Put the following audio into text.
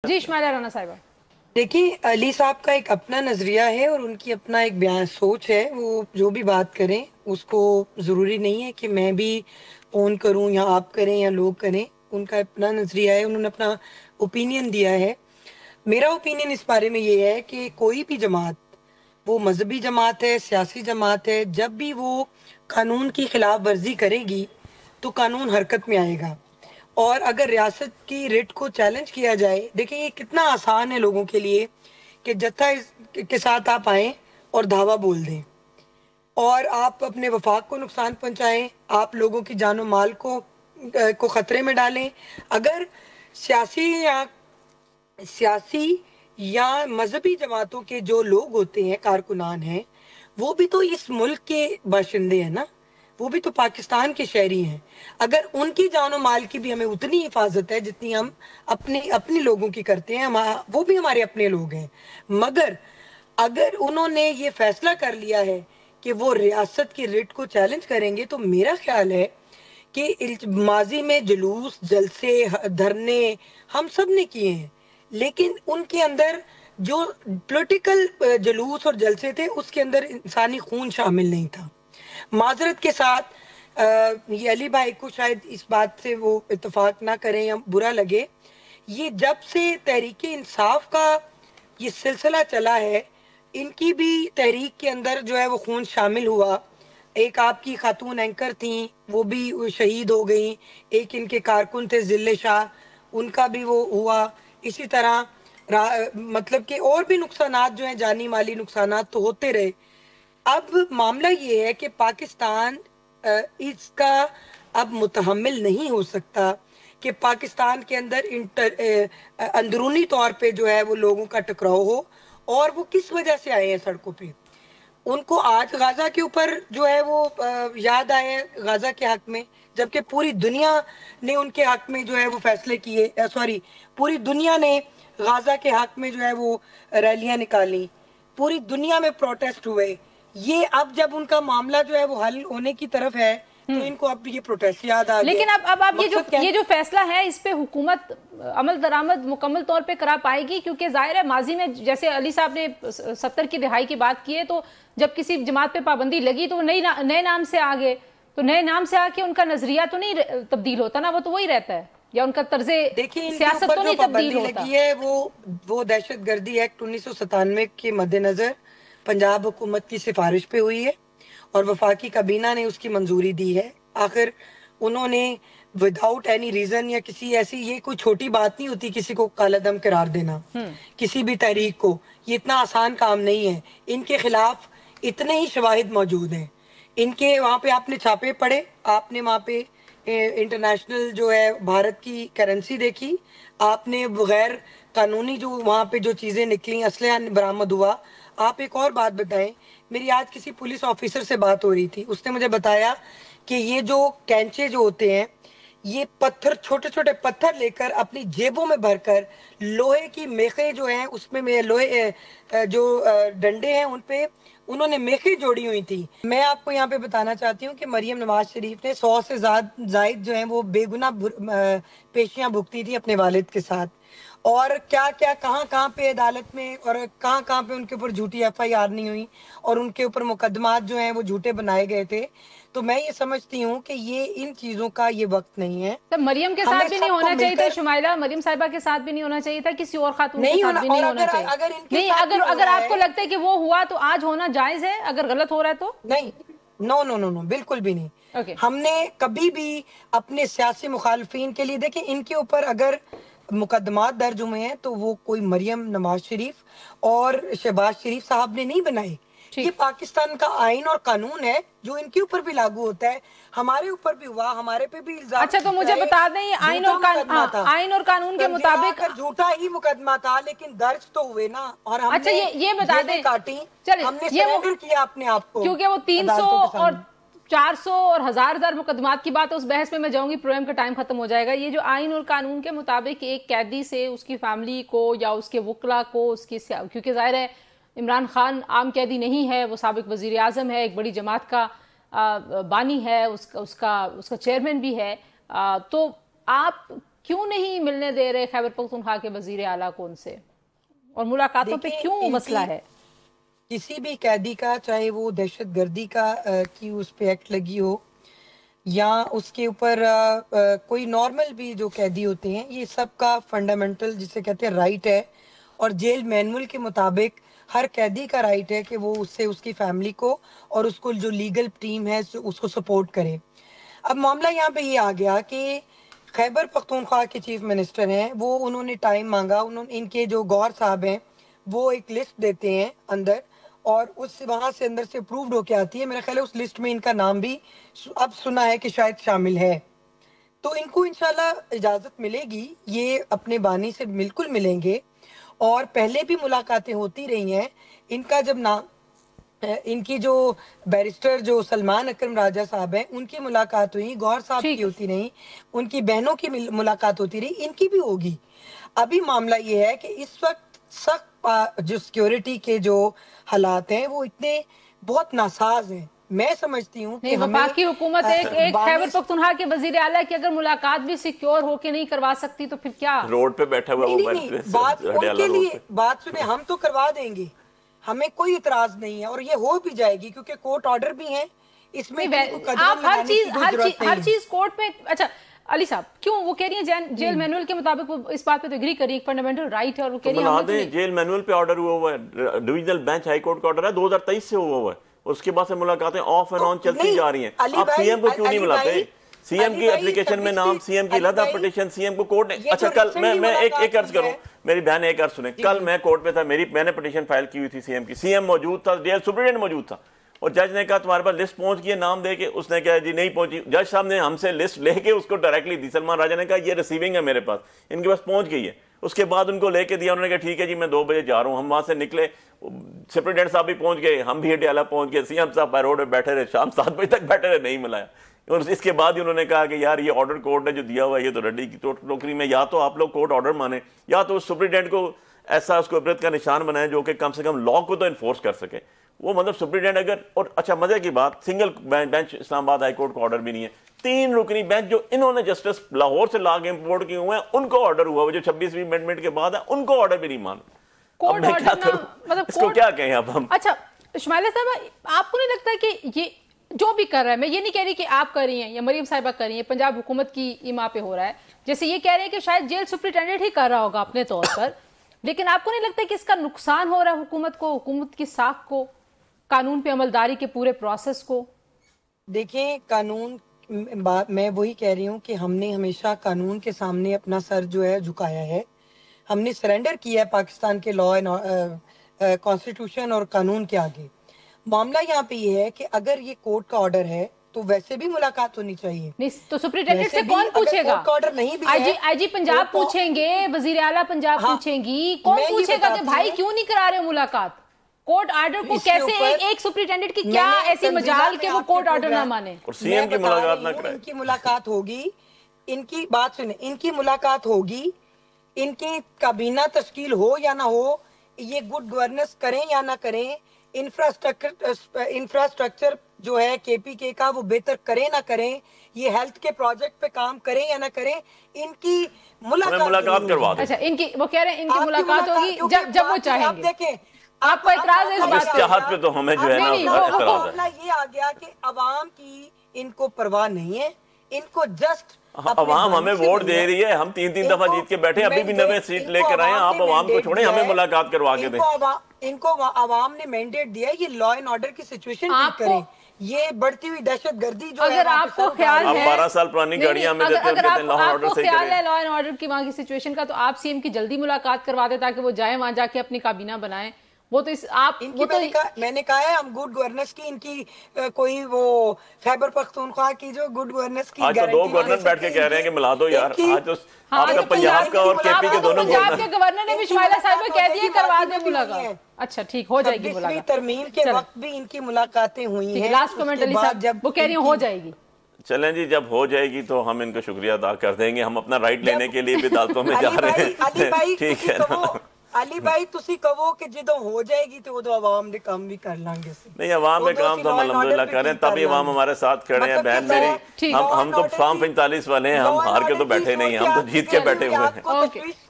जी इस्माइला राना साहिबा। देखिए, अली साहब का एक अपना नजरिया है और उनकी अपना एक बयान सोच है। वो जो भी बात करें उसको जरूरी नहीं है कि मैं भी फोन करूं या आप करें या लोग करें। उनका अपना नजरिया है, उन्होंने अपना ओपिनियन दिया है। मेरा ओपिनियन इस बारे में ये है कि कोई भी जमात, वो मजहबी जमात है, सियासी जमात है, जब भी वो कानून की खिलाफ वर्जी करेगी तो कानून हरकत में आएगा। और अगर रियासत की रिट को चैलेंज किया जाए, देखिए ये कितना आसान है लोगों के लिए कि के साथ आप आए और धावा बोल दें और आप अपने वफाक को नुकसान पहुंचाएं, आप लोगों की जानो माल को खतरे में डालें। अगर सियासी या सियासी या मजहबी जमातों के जो लोग होते हैं, कारकुनान हैं, वो भी तो इस मुल्क के बाशिंदे हैं ना, वो भी तो पाकिस्तान के शहरी हैं। अगर उनकी जानो माल की भी हमें उतनी हिफाजत है जितनी हम अपने अपने लोगों की करते हैं, वो भी हमारे अपने लोग हैं। मगर अगर उन्होंने ये फैसला कर लिया है कि वो रियासत की रिट को चैलेंज करेंगे, तो मेरा ख्याल है कि माजी में जुलूस, जलसे, धरने हम सब ने किए हैं, लेकिन उनके अंदर जो पॉलिटिकल जुलूस और जलसे थे उसके अंदर इंसानी खून शामिल नहीं था। माजरत के साथ ये अली भाई को शायद इस बात से वो इत्तेफाक ना करें या बुरा लगे, ये जब से तहरीक इंसाफ का ये सिलसिला चला है, इनकी भी तहरीक के अंदर जो है वो खून शामिल हुआ। एक आपकी खातून एंकर थी, वो भी शहीद हो गई। एक इनके कारकुन थे जिले शाह, उनका भी वो हुआ। इसी तरह मतलब कि और भी नुकसानात जो हैं, जानी माली नुकसानात तो होते रहे। अब मामला ये है कि पाकिस्तान इसका अब मुतहम्मिल नहीं हो सकता कि पाकिस्तान के अंदर अंदरूनी तौर पे जो है वो लोगों का टकराव हो। और वो किस वजह से आए हैं सड़कों पे? उनको आज गाजा के ऊपर जो है वो याद आए गाजा के हक में, जबकि पूरी दुनिया ने उनके हक में जो है वो फैसले किए। सॉरी, पूरी दुनिया ने गाजा के हक में जो है वो रैलियां निकाली, पूरी दुनिया में प्रोटेस्ट हुए। ये अब जब उनका मामला जो है वो हल होने की तरफ है, तो इनको अब ये प्रोटेस्ट याद आ गया। लेकिन अब आप मकसद क्या है? ये जो फैसला है इस पे हुकूमत अमल दरामद मुकम्मल तौर पे करा पाएगी? क्योंकि जाहिर है माजी में जैसे अली साहब ने 70 की दिहाई की बात की है, तो जब किसी जमात पे पाबंदी लगी तो नए नाम से आ गए, तो नए नाम से आके उनका नजरिया तो नहीं तब्दील होता ना, वो तो वही रहता है, या उनका तर्जे देखिए, इनके सियासत ऊपर तो जो नहीं तब्दील पाबंदी होता। लगी है वो दहशत गर्दी एक्ट 1997 के मद्देनजर पंजाब हुकूमत की सिफारिश पे हुई है और वफाकी काबीना ने उसकी मंजूरी दी है। आखिर उन्होंने विदाउट एनी रीजन या किसी ऐसी, ये कोई छोटी बात नहीं होती किसी को कालादम करार देना, किसी भी तहरीक को। ये इतना आसान काम नहीं है। इनके खिलाफ इतने ही शवाहिद मौजूद हैं। इनके वहां पे आपने छापे पड़े, आपने वहां पे इंटरनेशनल जो है भारत की करेंसी देखी, आपने बगैर कानूनी जो वहां पे जो चीजें निकली, असला बरामद हुआ। आप एक और बात बताएं, मेरी आज किसी पुलिस ऑफिसर से बात हो रही थी, उसने मुझे बताया कि ये जो कैंचे जो होते हैं, ये पत्थर, छोटे छोटे पत्थर लेकर अपनी जेबों में भरकर, लोहे की मेखें जो हैं उसमें में लोहे जो डंडे हैं उन पे उन्होंने मेखें जोड़ी हुई थी। मैं आपको यहाँ पे बताना चाहती हूँ कि मरियम नवाज शरीफ ने 100 से जायद जो है वो बेगुनाह पेशियां भुगती थी अपने वालिद के साथ। और क्या क्या कहाँ कहाँ पे अदालत में और कहाँ कहाँ पे उनके ऊपर झूठी एफआईआर नहीं हुई और उनके ऊपर मुकदमात जो हैं वो झूठे बनाए गए थे। तो मैं ये समझती हूँ कि ये इन चीजों का ये वक्त नहीं है। तब मरियम के साथ हमें भी नहीं सबको होना चाहिए था, मिलकर शुमाइला मरियम साहिबा के साथ भी नहीं होना चाहिए था, किसी और खातून के नहीं साथ होना। भी नहीं और होना अगर चाहिए? अगर इनके नहीं, साथ भी अगर हो अगर रहा आपको है, लगता है कि वो हुआ तो आज होना जायज है, अगर गलत हो रहा है तो? नहीं, नो नो नो नो, बिल्कुल भी नहीं। ओके। हमने कभी भी अपने सियासी मुखालफिन के लिए, देखिए इनके ऊपर अगर मुकदमात दर्ज हुए हैं तो वो कोई मरियम नवाज शरीफ और शहबाज शरीफ साहब ने नहीं बनाए। ये ठीक। पाकिस्तान का आइन और कानून है जो इनके ऊपर भी लागू होता है। हमारे ऊपर भी हुआ, हमारे पे भी इल्जाम, अच्छा, तो मुझे चाहे बता दें, ये झूठा मुकदमा था, आइन और कानून के समझिएगा, मुताबिक। अगर झूठा ही मुकदमा था लेकिन दर्ज तो हुए ना, और अच्छा, हमने ये बता जेलें दें, काटी, चलिए हमने ये वो, सरेंडर किया अपने आप को क्योंकि वो 300 अदालतों के और सामने। 400 और हजार मुकदमात की बात है, उस बहस में मैं जाऊंगी, प्रोग्राम का टाइम खत्म हो जाएगा। ये जो आइन और कानून के मुताबिक एक कैदी से उसकी फैमिली को या उसके वकला को उसकी, क्योंकि जाहिर है इमरान खान आम कैदी नहीं है, वो साबिक वजीर आजम है, एक बड़ी जमात का बानी है, उसका उसका उसका चेयरमैन भी है। तो आप क्यों नहीं मिलने दे रहे खैबर पख्तूनख्वा के वजीर आला को उनसे, और मुलाकातों पे क्यों मसला है? किसी भी कैदी का, चाहे वो दहशतगर्दी का की उस पे एक्ट लगी हो या उसके ऊपर कोई नॉर्मल भी जो कैदी होते हैं, ये सबका फंडामेंटल जिसे कहते हैं राइट है, और जेल मैनुअल के मुताबिक हर कैदी का राइट है कि वो उससे उसकी फैमिली को और उसको जो लीगल टीम है उसको सपोर्ट करे। अब मामला यहाँ पे ये आ गया कि खैबर पख्तूनख्वा के चीफ मिनिस्टर हैं, वो उन्होंने टाइम मांगा, उन्होंने इनके जो गौर साहब हैं वो एक लिस्ट देते हैं अंदर, और उस वहां से अंदर से अप्रूव्ड होके आती है। मेरा ख्याल है उस लिस्ट में इनका नाम भी अब सुना है कि शायद शामिल है। तो इनको इंशाल्लाह इजाजत मिलेगी, ये अपने बानी से बिल्कुल मिलेंगे, और पहले भी मुलाकातें होती रही हैं। इनका जब नाम इनकी जो बैरिस्टर जो सलमान अकरम राजा साहब हैं, उनकी मुलाकात हुई, गौर साहब की होती रही, उनकी बहनों की मुलाकात होती रही, इनकी भी होगी। अभी मामला ये है कि इस वक्त सख्त जो सिक्योरिटी के जो हालात हैं वो इतने बहुत नासाज हैं। मैं समझती हूँ कि वफाक की हुकूमत एक खैबर पख्तूनख्वा के वजीर आला की अगर मुलाकात भी सिक्योर होके नहीं करवा सकती तो फिर क्या? रोड पे बैठा हुआ वो बात उनके लिए, बात सुने, हम तो करवा देंगे, हमें कोई इतराज नहीं है, और ये हो भी जाएगी क्योंकि कोर्ट ऑर्डर भी है इसमें। आप हर चीज कोर्ट में। अच्छा अली साहब, क्यों वो कह रही है जेल मैनुअल के मुताबिक, वो इस बात पे तो एग्री करी, एक फंडामेंटल राइट है, और वो कह रही है जेल मैनुअल पे ऑर्डर हुआ है, डिविजनल बेंच हाई कोर्ट का ऑर्डर है 2023 से हुआ है, उसके बाद से मुलाकातें ऑफ एंड ऑन चलती जा रही हैं। आप सीएम को क्यों नहीं बुलाते? सीएम की एप्लीकेशन में नाम, सीएम की लदा पिटीशन, सीएम को कोर्ट ने। अच्छा कल मैं एक अर्ज करूं, मेरी बहन एक अर्ज सुने, कल मैं कोर्ट पे था, मैंने पिटीशन फाइल की हुई थी सीएम की, सीएम मौजूद था, जेल सुप्रीडेंट मौजूद था, और जज ने कहा तुम्हारे पास लिस्ट पहुंच गई है, नाम दे के, उसने कहा जी नहीं पहुंची। जज साहब ने हमसे लिस्ट लेके उसको डायरेक्टली दी, सलमान राजा ने कहा ये रिसीविंग है मेरे पास, इनके पास पहुंच गई है। उसके बाद उनको लेके दिया, उन्होंने कहा ठीक है जी मैं 2 बजे जा रहा हूँ। हम वहां से निकले, सुप्रीडेंट साहब भी पहुंच गए, हम भी हटियाला पहुंच गए, सीएम साहब बाय रोड में बैठे रहे, शाम 7 बजे तक बैठे रहे, नहीं मिलाया। और इसके बाद ही उन्होंने कहा कि यार ये ऑर्डर कोर्ट ने जो दिया हुआ है ये तो रड्डी की टोकरी में, या तो आप लोग कोर्ट ऑर्डर माने या तो सुप्रीडेंट को ऐसा उसको इबरत का निशान बनाए जो कि कम से कम लॉ को तो इन्फोर्स कर सके। वो मतलब सुप्रीडेंट अगर, और अच्छा मजे की बात, single bench Islamabad high court का ऑर्डर भी नहीं है, 3 रुकनी बेंच जो इन्होंने जस्टिस लाहौर से ला के इंपोर्ट किए हुए हैं उनको ऑर्डर हुआ वो जो 26वीं अमेंडमेंट के बाद है, उनको ऑर्डर भी नहीं मानो। कोर्ट ऑर्डर मतलब इसको क्या कहें अब हम? अच्छा शुमाइला साहब, आपको नहीं लगता कि ये जो भी कर रहा है, मैं ये नहीं कह रही कि आप कर रही हैं या मरीम साहिबा कर रही हैं, पंजाब हुकूमत की इमा पे हो रहा है, जैसे ये कह रहे हैं कि शायद जेल सुप्रिटेंडेंट ही कर रहा होगा अपने तौर पर, लेकिन आपको नहीं लगता कि इसका नुकसान हो रहा है हुकूमत को, हुकूमत की साख को, कानून पे अमलदारी के पूरे प्रोसेस को? देखें, कानून मैं वही कह रही हूँ कि हमने हमेशा कानून के सामने अपना सर जो है झुकाया है, हमने सरेंडर किया है पाकिस्तान के लॉ एंड कॉन्स्टिट्यूशन और कानून के आगे। मामला यहाँ पे ये है कि अगर ये कोर्ट का ऑर्डर है तो वैसे भी मुलाकात होनी चाहिए। नहीं तो सुप्रीटेंडेंट से कौन पूछेगा? ऑर्डर नहीं भी आईजी पंजाब पूछेंगे, वजीर आला पंजाब पूछेंगी, कौन पूछेगा कि भाई क्यों नहीं करा रहे हो मुलाकात? कोर्ट ऑर्डर को कैसे एक सुप्रीटेंडेंट की क्या ऐसी मजाल के वो कोर्ट ऑर्डर ना माने और सीएम की मुलाकात ना कराए? इनकी मुलाकात होगी, इनकी बात सुने, इनकी मुलाकात होगी, इनकी काबीना तश्कील हो या ना हो, ये गुड गवर्नेंस करें या ना करें, इंफ्रास्ट्रक्चर जो है केपीके का वो बेहतर करें ना करें, ये हेल्थ के प्रोजेक्ट पे काम करें या ना करें, इनकी मुलाकात करवा दें। अच्छा इनकी, वो कह रहे हैं इनकी मुलाकात होगी जब वो चाहेंगे। आप देखें, आपको इतराज है इस बात चाहत पे तो हमें जो है ना मामला ये आ गया कि अवाम की इनको परवाह नहीं है, इनको जस्ट अवाम हमें वोट दे रही है, हम 3-3 दफा जीत के बैठे, अभी भी 9 सीट लेकर आए हैं, आप अवाम को छोड़े, हमें मुलाकात करवा के दें। इनको अवाम ने मैंडेट दिया है ये लॉ एंड ऑर्डर की सिचुएशन ठीक करें, ये बढ़ती हुई दहशतगर्दी जो अगर आपको ख्याल है 12 साल पुरानी गाड़ियां हमें देते हैं, लॉ एंड ऑर्डर सही करें। ख्याल है लॉ एंड ऑर्डर की वहां की सिचुएशन का, तो आप सीएम की जल्दी मुलाकात करवा दे ताकि वो जाए वहां जाके अपनी काबीना बनाएं। वो तो आप वो तो मैंने कहा है हम गुड गवर्नेंस की इनकी कोई वो खैबर पख्तूनख्वा की जो गुड गवर्नेंस की आज तो 2 गवर्नर बैठ के कह रहे हैं कि मिला दो यार, आज तो आपका पंजाब का और केपी के दोनों गवर्नर ने भी शुमाइला साहिब में कह दिया करवा दे मुलाकात। अच्छा ठीक, हो जाएगी मुलाकात। तरमीम के वक्त भी इनकी मुलाकातें हुई हैं। लास्ट कमेंट अली साहब, जब वो कह रही हो जाएगी। चलें जी, जब हो जाएगी तो हम इनको शुक्रिया अदा कर देंगे, हम अपना राइट लेने के लिए भी अदालतों में जा रहे हैं। ठीक है ना। ਅਲੀ ਭਾਈ ਤੁਸੀਂ ਕਹੋ ਕਿ ਜਦੋਂ ਹੋ ਜਾएगी तो उदो आवाम दे काम भी कर लांगे नहीं आवाम में काम तो हम अल्हम्दुलिल्लाह कर रहे हैं तभी आवाम हमारे साथ खड़े हैं बहन मेरी हम तो फॉर्म 45 वाले हैं हम हार के तो बैठे नहीं हैं हम तो जीत के बैठे हुए हैं